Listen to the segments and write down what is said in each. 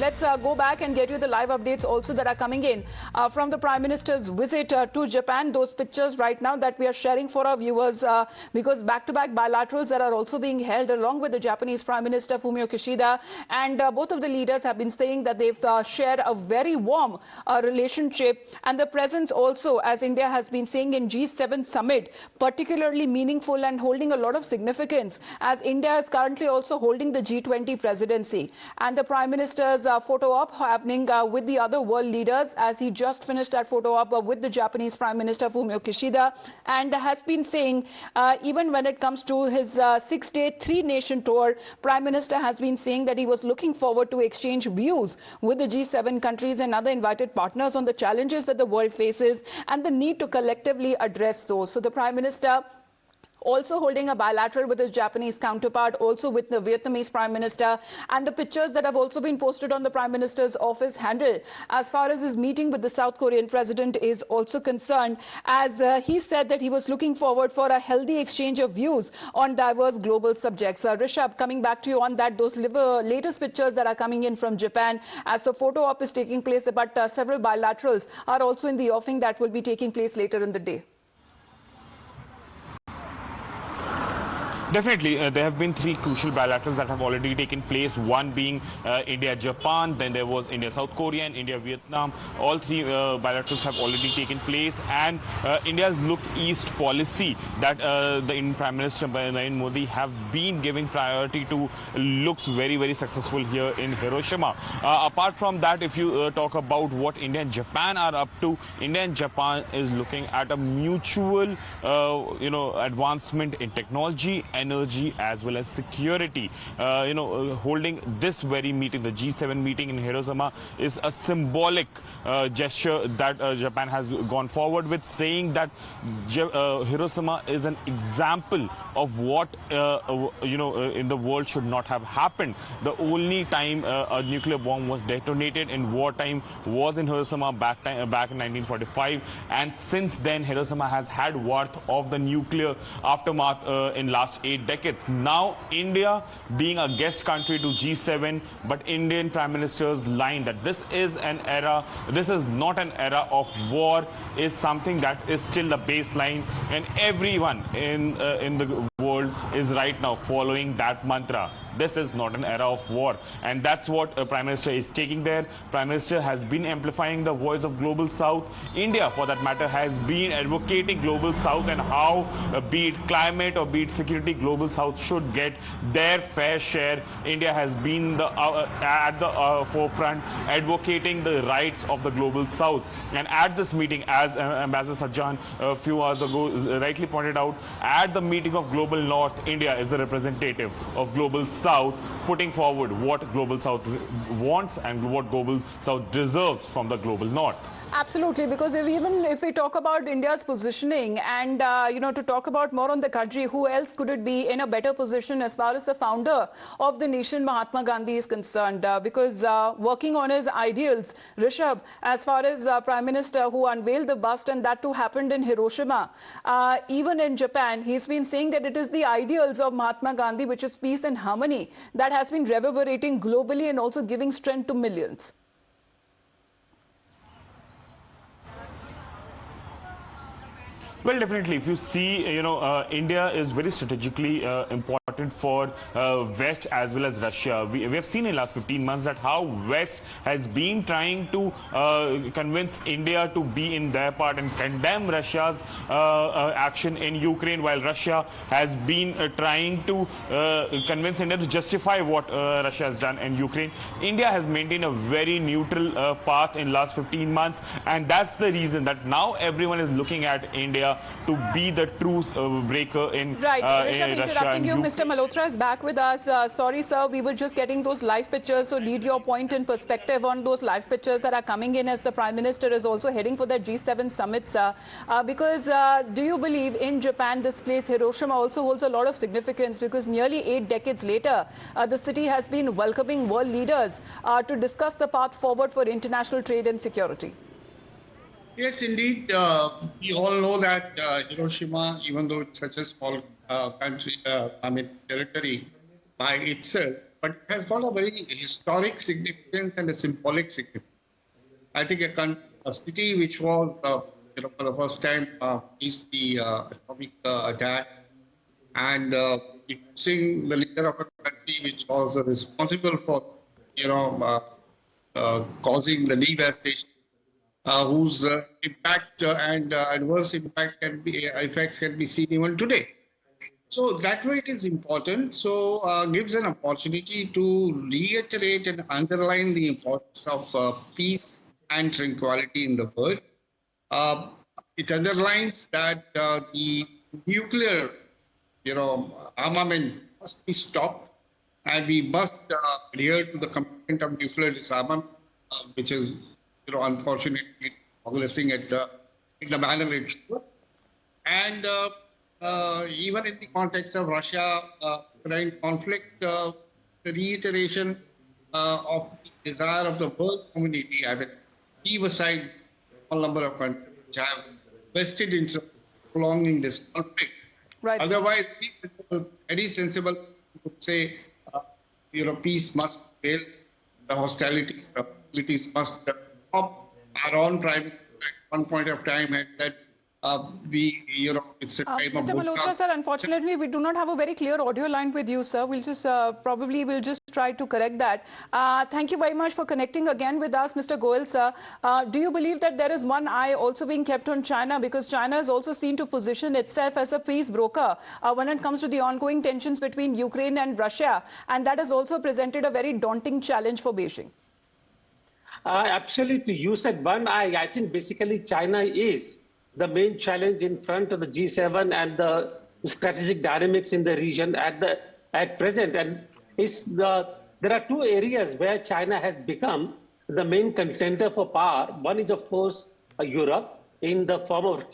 let's go back and get you the live updates also that are coming in from the Prime Minister's visit to Japan. Those pictures right now that we are sharing for our viewers, because back-to-back bilaterals that are also being held along with the Japanese Prime Minister Fumio Kishida, and both of the leaders have been saying that they've shared a very warm relationship, and the presence also, as India has been saying, in G7 summit, particularly meaningful and holding a lot of significance, as India is currently also holding the G20 presidency. And the Prime Minister's photo op happening with the other world leaders, as he just finished that photo op with the Japanese Prime Minister Fumio Kishida, and has been saying even when it comes to his 6-day 3-nation tour, Prime Minister has been saying that he was looking forward to exchange views with the G7 countries and other invited partners on the challenges that the world faces and the need to collectively address those. So the Prime Minister also holding a bilateral with his Japanese counterpart, also with the Vietnamese Prime Minister, and the pictures that have also been posted on the Prime Minister's office handle as far as his meeting with the South Korean president is also concerned, as he said that he was looking forward for a healthy exchange of views on diverse global subjects. Rishabh, coming back to you on that, those latest pictures that are coming in from Japan as the photo op is taking place, but several bilaterals are also in the offing that will be taking place later in the day. Definitely, there have been 3 crucial bilaterals that have already taken place, one being India-Japan, then there was India-South Korea and India-Vietnam. All 3 bilaterals have already taken place, and India's Look East policy that the Indian Prime Minister Narendra Modi have been giving priority to looks very, very successful here in Hiroshima. Apart from that, if you talk about what India and Japan are up to, India and Japan is looking at a mutual, advancement in technology, energy, as well as security. Holding this very meeting, the G7 meeting in Hiroshima, is a symbolic gesture that Japan has gone forward with, saying that Hiroshima is an example of what in the world should not have happened. The only time a nuclear bomb was detonated in wartime was in Hiroshima back in 1945, and since then Hiroshima has had worth of the nuclear aftermath in last 8 decades. Now, India being a guest country to G7, but Indian Prime Minister's line that this is an era, this is not an era of war, is something that is still the baseline, and everyone in the world is right now following that mantra. This is not an era of war, and that's what Prime Minister is taking there. Prime Minister has been amplifying the voice of Global South. India, for that matter, has been advocating Global South and how, be it climate or be it security, Global South should get their fair share. India has been at the forefront advocating the rights of the Global South. And at this meeting, as Ambassador Sajjan a few hours ago rightly pointed out, at the meeting of Global North, India is the representative of Global South, putting forward what Global South wants and what Global South deserves from the Global North. Absolutely, because if we talk about India's positioning and, to talk about more on the country, who else could it be in a better position as far as the founder of the nation, Mahatma Gandhi, is concerned? Because working on his ideals, Rishabh, as far as Prime Minister who unveiled the bust, and that too happened in Hiroshima, even in Japan, he's been saying that it is the ideals of Mahatma Gandhi, which is peace and harmony, that has been reverberating globally and also giving strength to millions. Well, definitely. If you see, India is very strategically important for West as well as Russia. We have seen in the last 15 months that how West has been trying to convince India to be in their part and condemn Russia's action in Ukraine, while Russia has been trying to convince India to justify what Russia has done in Ukraine. India has maintained a very neutral path in the last 15 months, and that's the reason that now everyone is looking at India to be the truce breaker in Rishabh, in Russia. Interrupting you, Mr. Malhotra is back with us. Sorry, sir, we were just getting those live pictures, so need your point and perspective on those live pictures that are coming in as the Prime Minister is also heading for the G7 summit, sir. Because do you believe in Japan, this place, Hiroshima, also holds a lot of significance, because nearly 8 decades later, the city has been welcoming world leaders to discuss the path forward for international trade and security? Yes, indeed. We all know that Hiroshima, even though it's such a small territory by itself, but it has got a very historic significance and a symbolic significance. I think a city which was, for the first time, is the atomic attack, and seeing the leader of a country which was responsible for, causing the devastation, whose impact and adverse impact effects can be seen even today. So that way it is important. So gives an opportunity to reiterate and underline the importance of peace and tranquility in the world. It underlines that the nuclear, armament must be stopped, and we must adhere to the commitment of nuclear disarmament, which is, unfortunately progressing in the manner it should. And even in the context of Russia-Ukraine conflict, the reiteration of the desire of the world community, I mean, leave aside a number of countries which have vested interest in prolonging this conflict. Right. Otherwise, very sensible would say, peace must prevail, the hostilities must stop. Our own Prime Minister at one point of time had said, it's a time of Mr. Malhotra, sir, unfortunately, we do not have a very clear audio line with you, sir. We'll just we'll just try to correct that. Thank you very much for connecting again with us, Mr. Goel, sir. Do you believe that there is one eye also being kept on China, because China is also seen to position itself as a peace broker when it comes to the ongoing tensions between Ukraine and Russia, and that has also presented a very daunting challenge for Beijing? Absolutely. You said one eye. I think basically China is the main challenge in front of the G7 and the strategic dynamics in the region at present. And there are two areas where China has become the main contender for power. One is, of course, Europe in the form of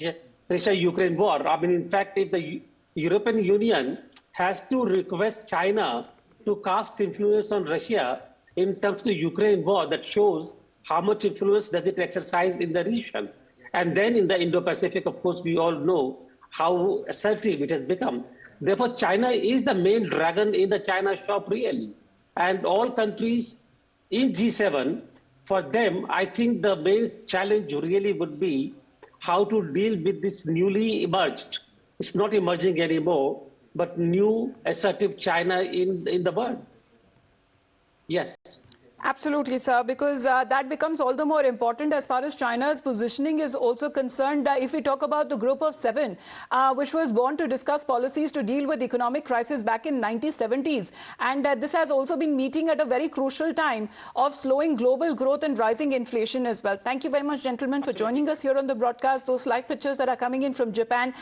Russia-Ukraine war. I mean, in fact, if the European Union has to request China to cast influence on Russia in terms of the Ukraine war, that shows how much influence does it exercise in the region. And then in the Indo-Pacific, of course, we all know how assertive it has become. Therefore, China is the main dragon in the China shop, really. And all countries in G7, for them, I think the main challenge really would be how to deal with this newly emerged, it's not emerging anymore, but new assertive China in the world. Yes. Absolutely, sir, because that becomes all the more important as far as China's positioning is also concerned. If we talk about the Group of Seven, which was born to discuss policies to deal with economic crisis back in 1970s. And this has also been meeting at a very crucial time of slowing global growth and rising inflation as well. Thank you very much, gentlemen, for joining us here on the broadcast. Those live pictures that are coming in from Japan